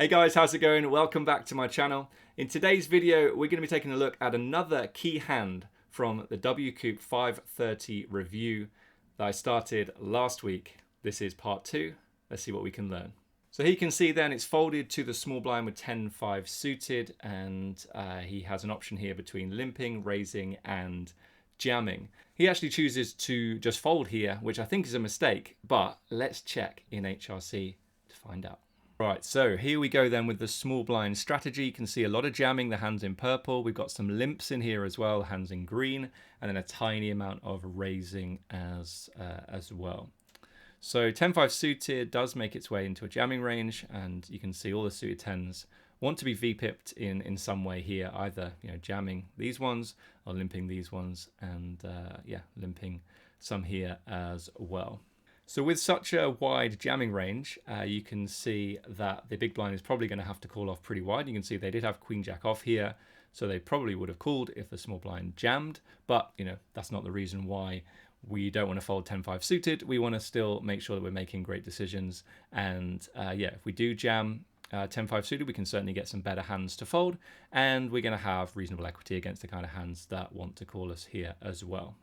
Hey guys, how's it going? Welcome back to my channel. In today's video, we're going to be taking a look at another key hand from the WCOOP 530 review that I started last week. This is part 2. Let's see what we can learn. So here you can see then it's folded to the small blind with 10-5 suited, and he has an option here between limping, raising, and jamming. He actually chooses to just fold here, which I think is a mistake, but let's check in HRC to find out. Right, so here we go then with the small blind strategy. You can see a lot of jamming, the hands in purple. We've got some limps in here as well, hands in green, and then a tiny amount of raising as well. So 10-5 suited does make its way into a jamming range, and you can see all the suited 10s want to be V-pipped in some way here, either jamming these ones or limping these ones, and yeah, limping some here as well. So with such a wide jamming range, you can see that the big blind is probably going to have to call off pretty wide. You can see they did have queen jack off here, so they probably would have called if the small blind jammed, but that's not the reason why we don't want to fold 10-5 suited. We want to still make sure that we're making great decisions, and yeah, if we do jam 10-5 suited, we can certainly get some better hands to fold, and we're going to have reasonable equity against the kind of hands that want to call us here as well.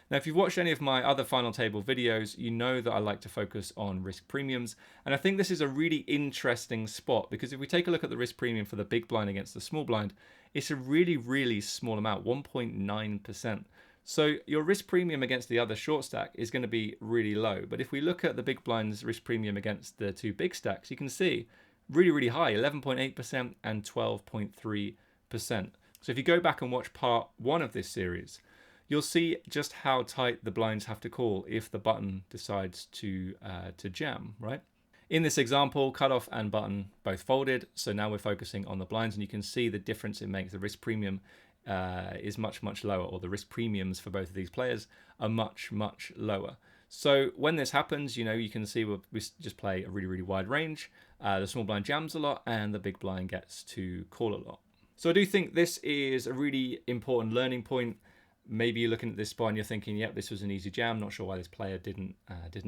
Now, if you've watched any of my other final table videos, you know that I like to focus on risk premiums. And I think this is a really interesting spot, because if we take a look at the risk premium for the big blind against the small blind, it's a really, really small amount, 1.9%. So your risk premium against the other short stack is going to be really low. But if we look at the big blind's risk premium against the two big stacks, you can see really, really high, 11.8% and 12.3%. So if you go back and watch part 1 of this series, you'll see just how tight the blinds have to call if the button decides to jam, right? In this example, cutoff and button both folded, so now we're focusing on the blinds, and you can see the difference it makes. The risk premium is much, much lower, or the risk premiums for both of these players are much, much lower. So when this happens, you can see we just play a really, really wide range. The small blind jams a lot, and the big blind gets to call a lot. So I do think this is a really important learning point. Maybe you're looking at this spot and you're thinking, yep, this was an easy jam. Not sure why this player didn't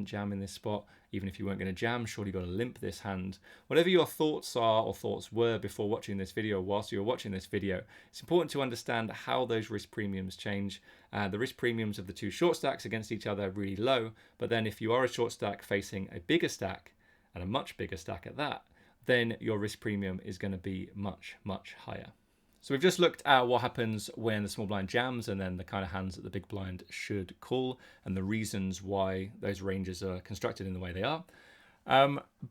jam in this spot. Even if you weren't going to jam, surely you got to limp this hand. Whatever your thoughts are or thoughts were before watching this video, whilst you were watching this video, it's important to understand how those risk premiums change. The risk premiums of the two short stacks against each other are really low. But then if you are a short stack facing a bigger stack, and a much bigger stack at that, then your risk premium is going to be much, much higher. So we've just looked at what happens when the small blind jams, and then the kind of hands that the big blind should call, and the reasons why those ranges are constructed in the way they are.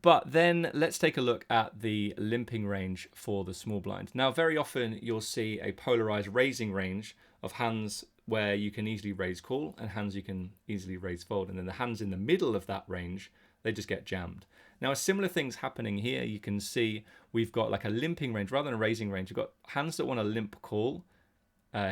But then let's take a look at the limping range for the small blind. Now, very often you'll see a polarized raising range of hands where you can easily raise call and hands you can easily raise fold. And then the hands in the middle of that range, they just get jammed. Now, a similar thing's happening here. You can see we've got like a limping range rather than a raising range. We've got hands that want to limp call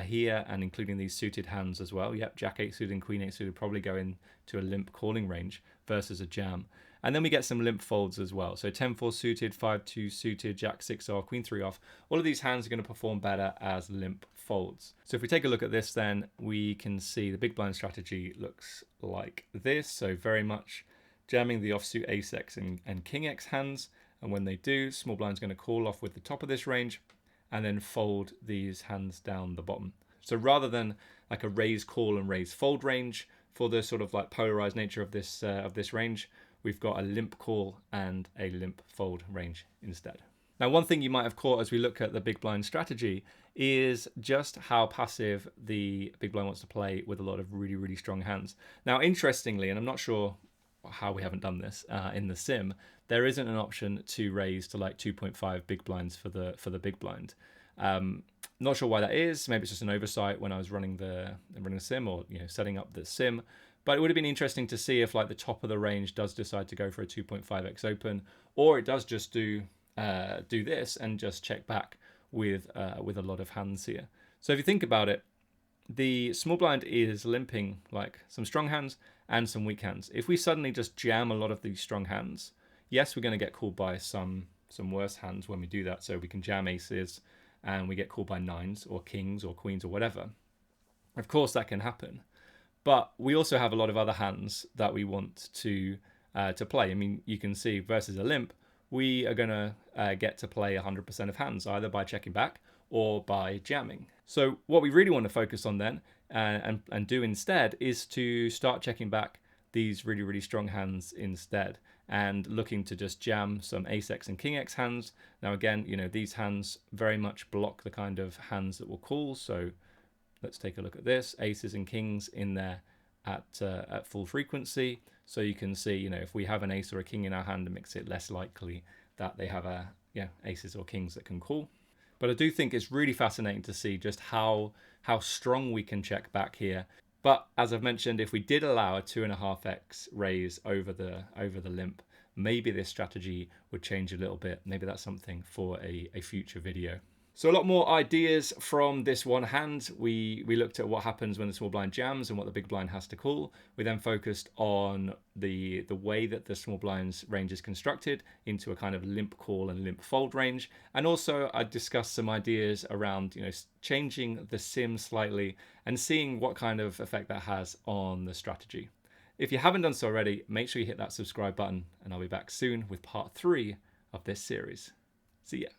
here, and including these suited hands as well. Yep, Jack 8 suited and Queen 8 suited probably go into a limp calling range versus a jam. And then we get some limp folds as well. So 10-4 suited, 5-2 suited, Jack 6 off, Queen 3 off. All of these hands are going to perform better as limp folds. So if we take a look at this, then we can see the big blind strategy looks like this. So very much jamming the offsuit ace-x and king-x hands, and when they do, small blind's going to call off with the top of this range and then fold these hands down the bottom. So rather than like a raise call and raise fold range for the sort of like polarized nature of this range, we've got a limp call and a limp fold range instead. Now, one thing you might have caught as we look at the big blind strategy is just how passive the big blind wants to play with a lot of really, really strong hands. Now, interestingly, and I'm not sure how we haven't done this in the sim, there isn't an option to raise to like 2.5 big blinds for the big blind. Not sure why that is. Maybe it's just an oversight when I was running the sim, or setting up the sim. But it would have been interesting to see if like the top of the range does decide to go for a 2.5x open, or it does just do this and just check back with a lot of hands here. So if you think about it, the small blind is limping like some strong hands and some weak hands. If we suddenly just jam a lot of these strong hands, yes, we're going to get called by some worse hands when we do that. So we can jam aces and we get called by nines or kings or queens or whatever. Of course, that can happen. But we also have a lot of other hands that we want to play. I mean, you can see versus a limp, we are going to get to play 100% of hands, either by checking back or by jamming. So what we really want to focus on then and do instead is to start checking back these really, really strong hands instead, and looking to just jam some ace-x and king-x hands. Now again, you know, these hands very much block the kind of hands that we'll call. So let's take a look at this. Aces and kings in there at full frequency. So you can see, you know, if we have an ace or a king in our hand, it makes it less likely that they have aces or kings that can call. But I do think it's really fascinating to see just how strong we can check back here. But as I've mentioned, if we did allow a 2.5x raise over the limp, maybe this strategy would change a little bit. Maybe that's something for a future video. So a lot more ideas from this one hand. We looked at what happens when the small blind jams and what the big blind has to call. We then focused on the way that the small blind's range is constructed into a kind of limp call and limp fold range. And also I discussed some ideas around, you know, changing the sim slightly and seeing what kind of effect that has on the strategy. If you haven't done so already, make sure you hit that subscribe button, and I'll be back soon with part 3 of this series. See ya.